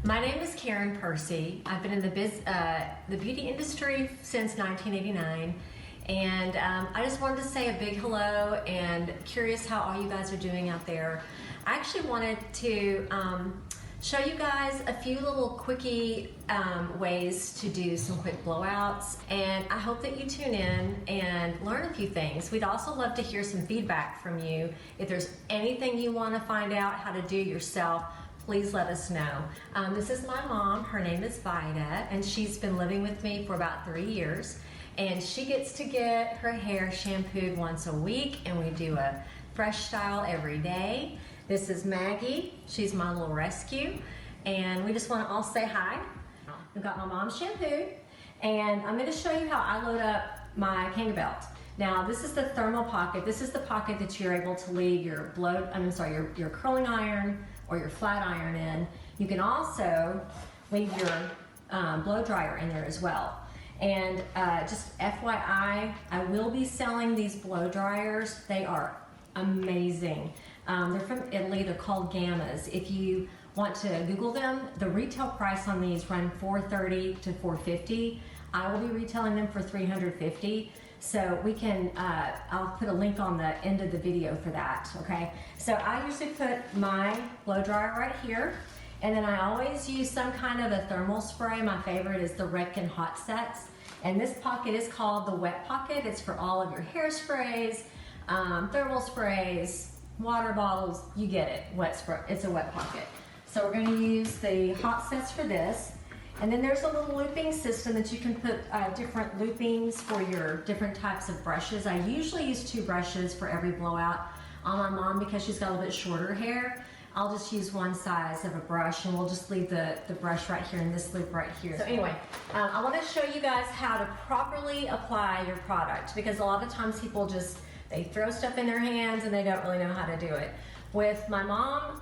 My name is Karen Percy. I've been in the beauty industry since 1989, and I just wanted to say a big hello and curious how all you guys are doing out there. I actually wanted to show you guys a few little quickie ways to do some quick blowouts, and I hope that you tune in and learn a few things. We'd also love to hear some feedback from you. If there's anything you want to find out how to do yourself, please let us know. This is my mom. Her name is Vida, and she's been living with me for about 3 years. And she gets to get her hair shampooed once a week, and we do a fresh style every day. This is Maggie. She's my little rescue, and we just want to all say hi. We've got my mom's shampoo, and I'm going to show you how I load up my Kanga belt. Now, this is the thermal pocket. This is the pocket that you're able to leave your your curling iron or your flat iron in. You can also leave your blow dryer in there as well. And just FYI, I will be selling these blow dryers. They are amazing. They're from Italy. They're called Gamas. If you want to Google them, the retail price on these run $430 to $450. I will be retailing them for $350. So we can, I'll put a link on the end of the video for that, okay? So I usually put my blow dryer right here, and then I always use some kind of a thermal spray. My favorite is the Redken hot sets. And this pocket is called the wet pocket. It's for all of your hairsprays, thermal sprays, water bottles, you get it, wet spray. It's a wet pocket. So we're gonna use the hot sets for this. And then there's a little looping system that you can put different loopings for your different types of brushes. I usually use 2 brushes for every blowout. On my mom, because she's got a little bit shorter hair, I'll just use one size of a brush, and we'll just leave the brush right here in this loop right here. So anyway, I want to show you guys how to properly apply your product, because a lot of times people they throw stuff in their hands and they don't really know how to do it. With my mom,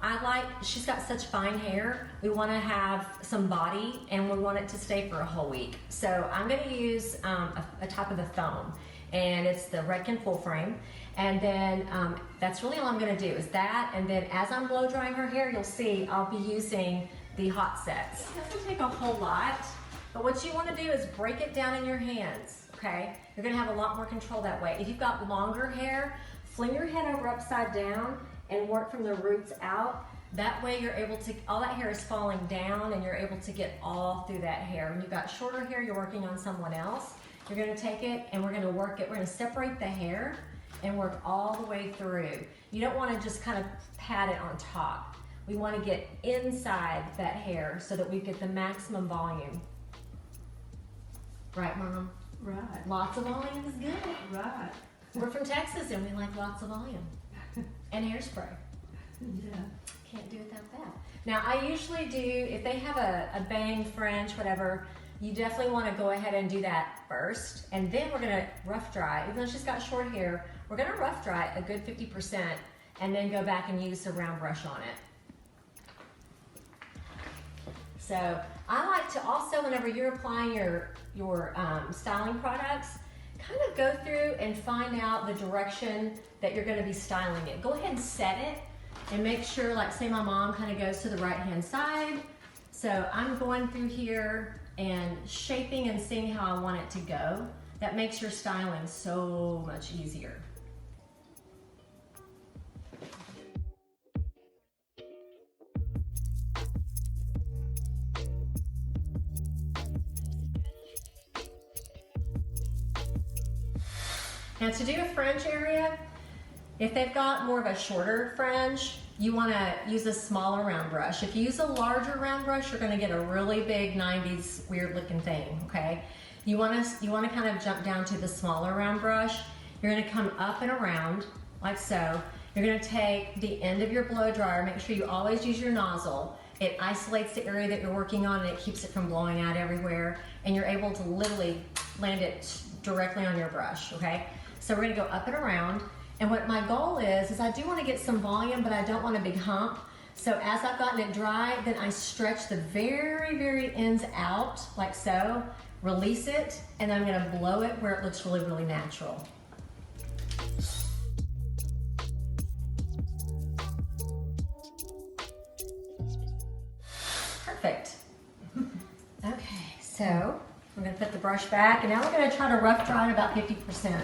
she's got such fine hair. We want to have some body, and we want it to stay for a whole week. So I'm going to use a type of the foam, and it's the Redken full frame. And then that's really all I'm going to do is that. And then as I'm blow drying her hair, you'll see I'll be using the hot sets. It doesn't take a whole lot, but what you want to do is break it down in your hands. Okay, you're going to have a lot more control that way. If you've got longer hair, fling your head over upside down and work from the roots out. That way you're able to, all that hair is falling down, and you're able to get all through that hair. When you've got shorter hair, you're working on someone else. You're going to take it and we're going to work it. We're going to separate the hair and work all the way through. You don't want to just kind of pat it on top. We want to get inside that hair so that we get the maximum volume. Right, Mom? Right. Lots of volume is good. Right. We're from Texas and we like lots of volume. And hairspray. Yeah. Can't do without that. Now I usually do, if they have a bang, French, whatever, you definitely want to go ahead and do that first. And then we're going to rough dry. Even though she's got short hair, we're going to rough dry a good 50% and then go back and use a round brush on it. So I like to also, whenever you're applying your styling products, kind of go through and find out the direction that you're going to be styling it. Go ahead and set it and make sure, like say my mom kind of goes to the right hand side. So I'm going through here and shaping and seeing how I want it to go. That makes your styling so much easier. Now to do a fringe area, if they've got more of a shorter fringe, you want to use a smaller round brush. If you use a larger round brush, you're going to get a really big 90s weird looking thing, okay? You want to kind of jump down to the smaller round brush. You're going to come up and around like so. You're going to take the end of your blow dryer. Make sure you always use your nozzle. It isolates the area that you're working on, and it keeps it from blowing out everywhere, and you're able to literally land it directly on your brush, okay? So we're gonna go up and around, and what my goal is I do wanna get some volume, but I don't want a big hump. So as I've gotten it dry, then I stretch the very, very ends out, like so, release it, and I'm gonna blow it where it looks really, really natural. Perfect. Okay, so we're going to put the brush back, and now we're going to try to rough dry it about 50%.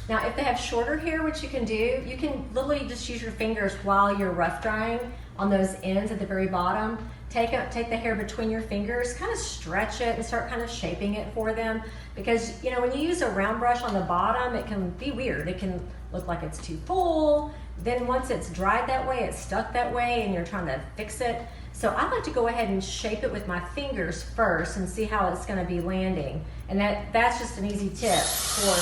Now, if they have shorter hair, what you can do, you can literally just use your fingers while you're rough drying on those ends at the very bottom. Take the hair between your fingers, kind of stretch it and start kind of shaping it for them. Because, you know, when you use a round brush on the bottom, it can be weird. It can look like it's too full. Then once it's dried that way, it's stuck that way, and you're trying to fix it. So I like to go ahead and shape it with my fingers first and see how it's going to be landing. And that's just an easy tip for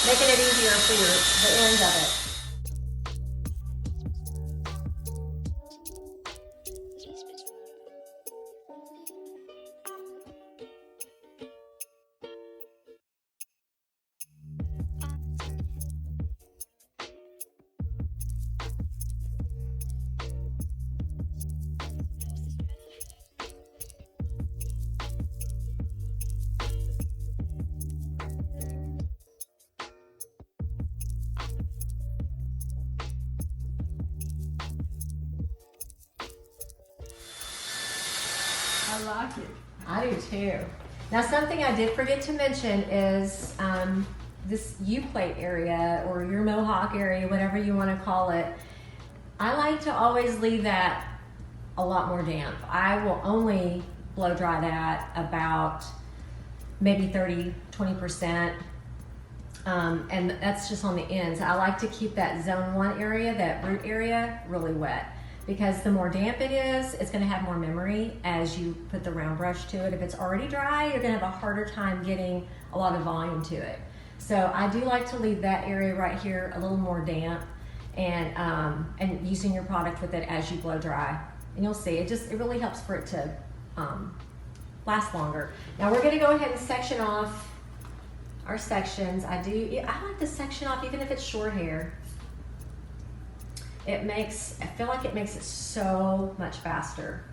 making it easier for the end of it. I like it. I do too. Now, something I did forget to mention is this U-plate area, or your mohawk area, whatever you want to call it. I like to always leave that a lot more damp. I will only blow dry that about maybe 30-20%. And that's just on the ends. I like to keep that zone 1 area, that root area, really wet. Because the more damp it is, it's going to have more memory as you put the round brush to it. If it's already dry, you're going to have a harder time getting a lot of volume to it. So I do like to leave that area right here a little more damp, and using your product with it as you blow dry. And you'll see, it really helps for it to last longer. Now we're going to go ahead and section off our sections. I like to section off even if it's short hair. I feel like it makes it so much faster.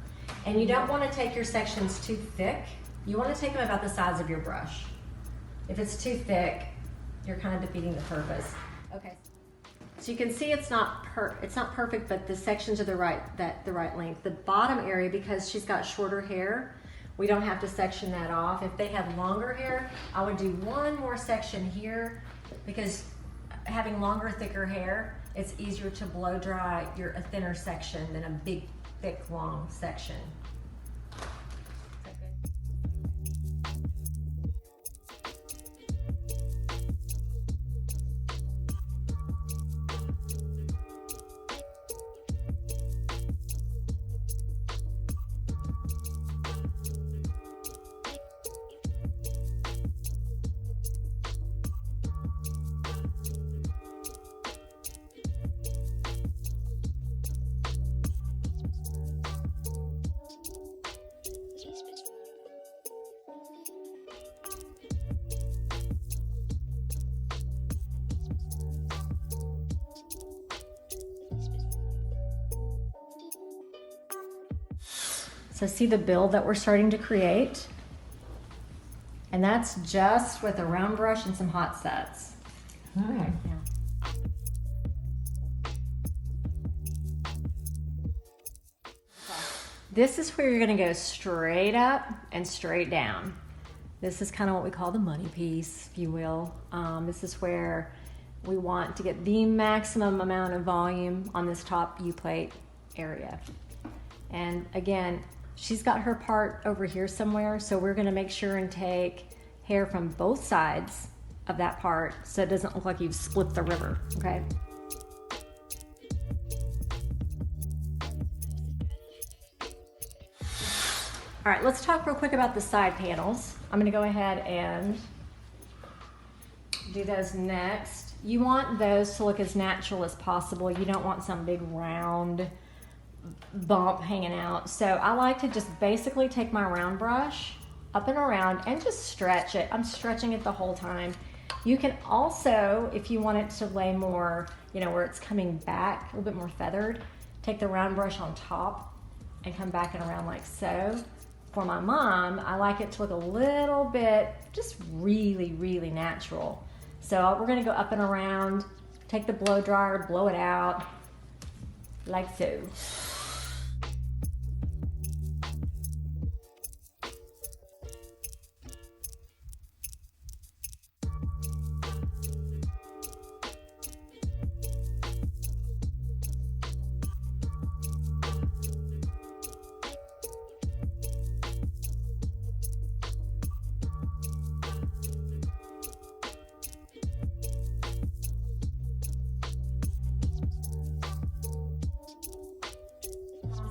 And you don't want to take your sections too thick. You want to take them about the size of your brush. If it's too thick, you're kind of defeating the purpose. Okay. So you can see it's not perfect, but the sections are the right length. The bottom area, because she's got shorter hair, we don't have to section that off. If they have longer hair, I would do one more section here, because having longer, thicker hair, it's easier to blow dry a thinner section than a big, thick, long section. So see the build that we're starting to create? And that's just with a round brush and some hot sets. All right. Yeah. This is where you're gonna go straight up and straight down. This is kind of what we call the money piece, if you will. This is where we want to get the maximum amount of volume on this top U-plate area. And again, she's got her part over here somewhere, so we're gonna make sure and take hair from both sides of that part so it doesn't look like you've split the river, okay? All right, let's talk real quick about the side panels. I'm gonna go ahead and do those next. You want those to look as natural as possible. You don't want some big round bump hanging out. So I like to just basically take my round brush up and around and just stretch it. I'm stretching it the whole time. You can also, if you want it to lay more, you know, where it's coming back a little bit more feathered, take the round brush on top and come back and around like so. For my mom, I like it to look a little bit just really, really natural. So we're gonna go up and around take the blow dryer, blow it out, like so.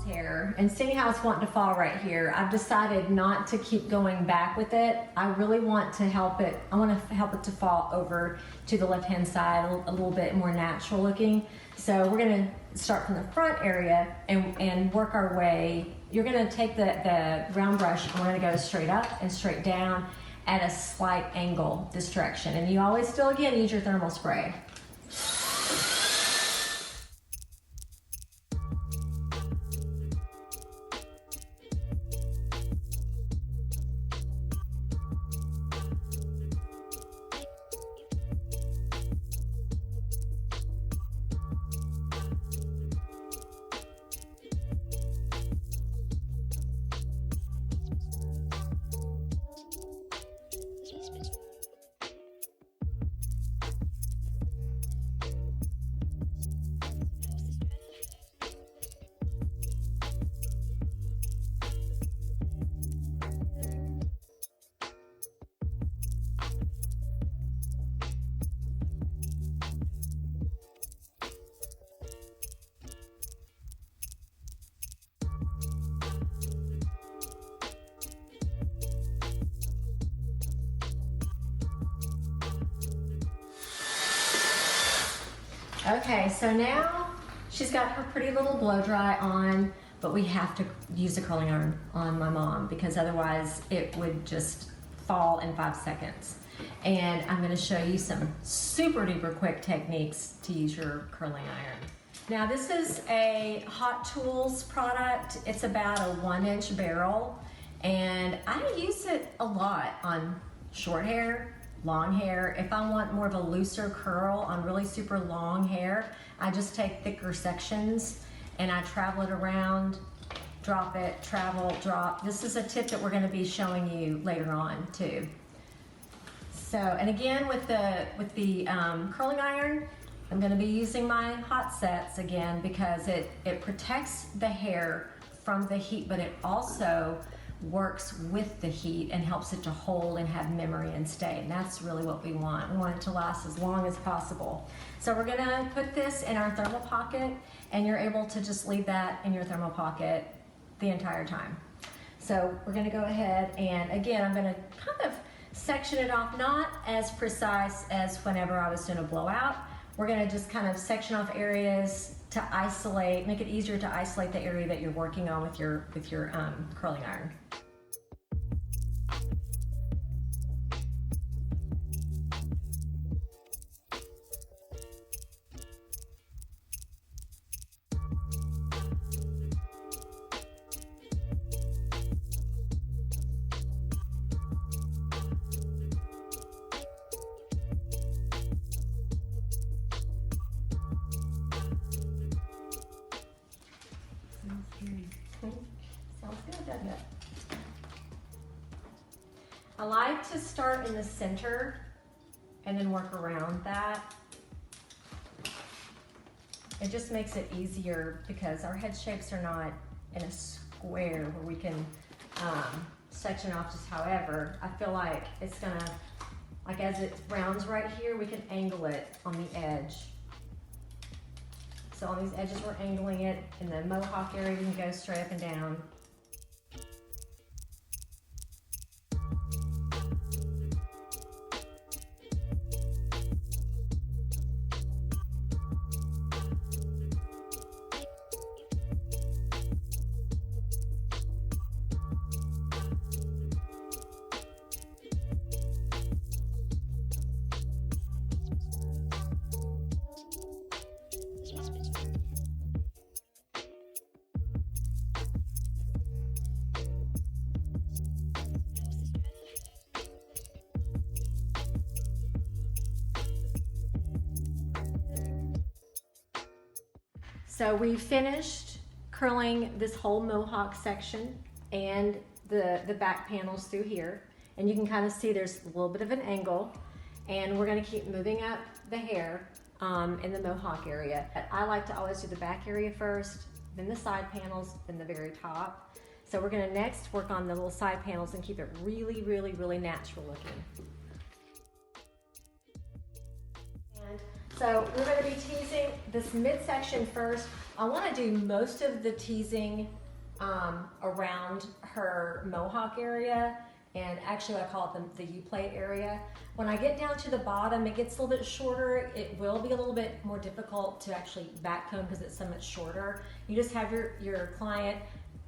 Hair, and seeing how it's wanting to fall right here, I've decided not to keep going back with it. I really want to help it. I want to help it to fall over to the left hand side a little bit more natural looking. So we're going to start from the front area and work our way. You're going to take the round brush and we're going to go straight up and straight down at a slight angle this direction. And you always still again use your thermal spray. Okay, so now she's got her pretty little blow dry on, but we have to use the curling iron on my mom because otherwise it would just fall in 5 seconds. And I'm going to show you some super duper quick techniques to use your curling iron. Now this is a Hot Tools product. It's about a 1-inch barrel, and I use it a lot on short hair, long hair. If I want more of a looser curl on really super long hair, I just take thicker sections and I travel it around, drop it, travel, drop. This is a tip that we're going to be showing you later on too. So, and again with the curling iron, I'm going to be using my hot sets again because it protects the hair from the heat, but it also works with the heat and helps it to hold and have memory and stay. And that's really what we want. We want it to last as long as possible. So we're gonna put this in our thermal pocket, and you're able to just leave that in your thermal pocket the entire time. So we're gonna go ahead and again, I'm gonna kind of section it off, not as precise as whenever I was doing a blowout. We're gonna just kind of section off areas to isolate, make it easier to isolate the area that you're working on with your curling iron. Sounds good, doesn't it? I like to start in the center and then work around that. It just makes it easier because our head shapes are not in a square where we can section off just however. I feel like it's gonna, like as it rounds right here, we can angle it on the edge. So on these edges, we're angling it. In the mohawk area, we can go straight up and down. So we finished curling this whole mohawk section and the back panels through here. And you can kind of see there's a little bit of an angle, and we're gonna keep moving up the hair in the mohawk area. I like to always do the back area first, then the side panels, then the very top. So we're gonna next work on the little side panels and keep it really, really, really natural looking. And so we're gonna be teasing this midsection first. I wanna do most of the teasing around her mohawk area, and actually I call it the U-plate area. When I get down to the bottom, it gets a little bit shorter. It will be a little bit more difficult to actually back comb because it's so much shorter. You just have your client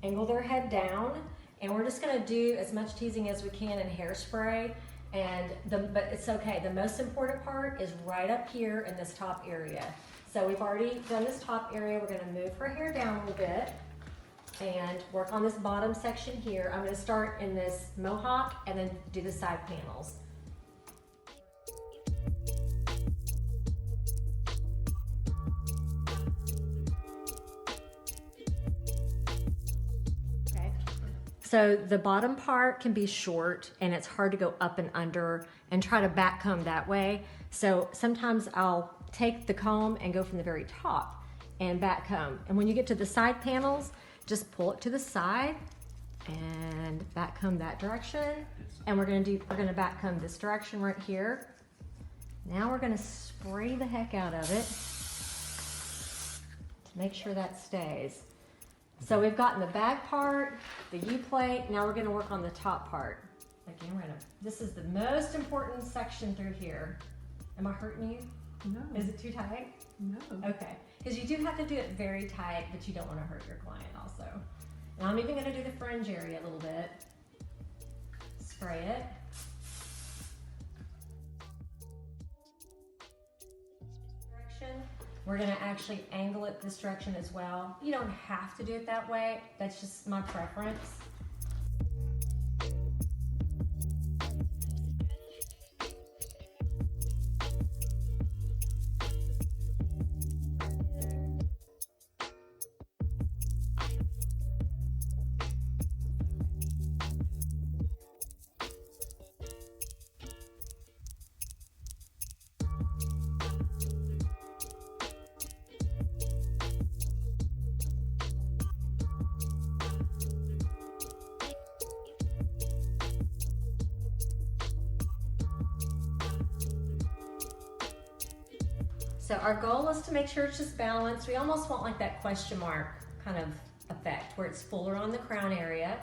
angle their head down, and we're just gonna do as much teasing as we can in hairspray. But it's okay. The most important part is right up here in this top area. So we've already done this top area. We're gonna move her hair down a little bit and work on this bottom section here. I'm gonna start in this mohawk and then do the side panels. Okay. So the bottom part can be short and it's hard to go up and under and try to back comb that way. So sometimes I'll take the comb and go from the very top and back comb. And when you get to the side panels, just pull it to the side and back comb that direction. And we're gonna back comb this direction right here. Now we're gonna spray the heck out of it to make sure that stays. So we've gotten the back part, the U-plate, now we're gonna work on the top part. Again, this is the most important section through here. Am I hurting you? No. Is it too tight? No. Okay, because you do have to do it very tight, but you don't want to hurt your client also. And I'm even going to do the fringe area a little bit. Spray it. Direction. We're going to actually angle it this direction as well. You don't have to do it that way. That's just my preference. So our goal is to make sure it's just balanced. We almost want like that question mark kind of effect where it's fuller on the crown area.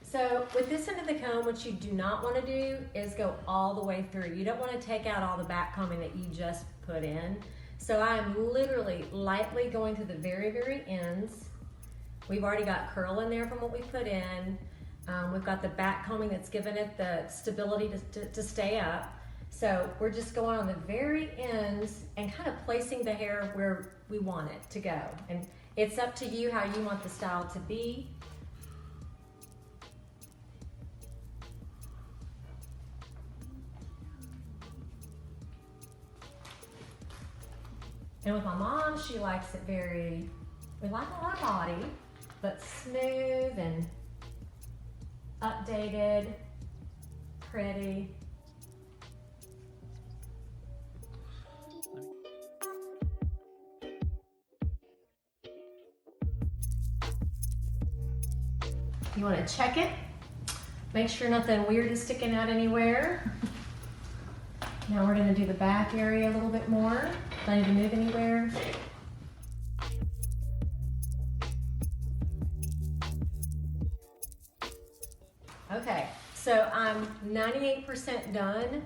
So with this end of the comb, what you do not want to do is go all the way through. You don't want to take out all the back combing that you just put in. So I'm literally lightly going to the very, very ends. We've already got curl in there from what we put in. We've got the back combing that's given it the stability to stay up. So we're just going on the very ends and kind of placing the hair where we want it to go. And it's up to you how you want the style to be. And with my mom, she likes it we like a lot of body, but smooth and updated, pretty. You want to check it, make sure nothing weird is sticking out anywhere. Now we're going to do the back area a little bit more. Don't need to move anywhere. Okay, so I'm 98% done.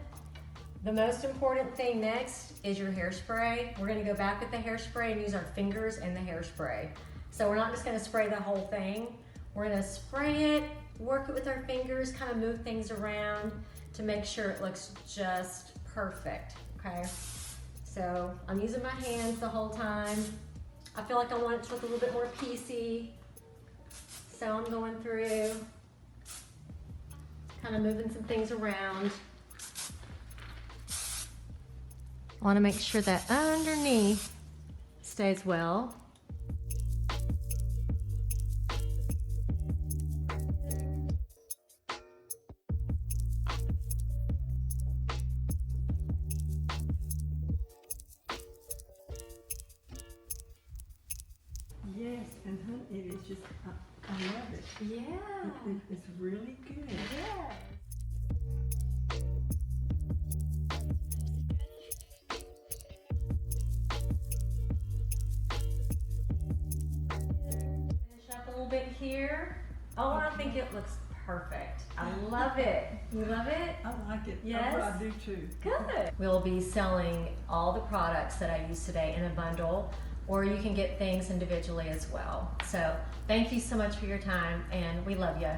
The most important thing next is your hairspray. We're going to go back with the hairspray and use our fingers and the hairspray. So we're not just going to spray the whole thing. We're going to spray it, work it with our fingers, kind of move things around to make sure it looks just perfect, okay? So I'm using my hands the whole time. I feel like I want it to look a little bit more piecey. So I'm going through, kind of moving some things around. I want to make sure that underneath stays well. it is just, I love it. Yeah. It's really good. Yes. Finish up a little bit here. Oh, I think it looks perfect. I love it. You love it? I like it. Yes? I do too. Good. We'll be selling all the products that I use today in a bundle, or you can get things individually as well. So thank you so much for your time, and we love you.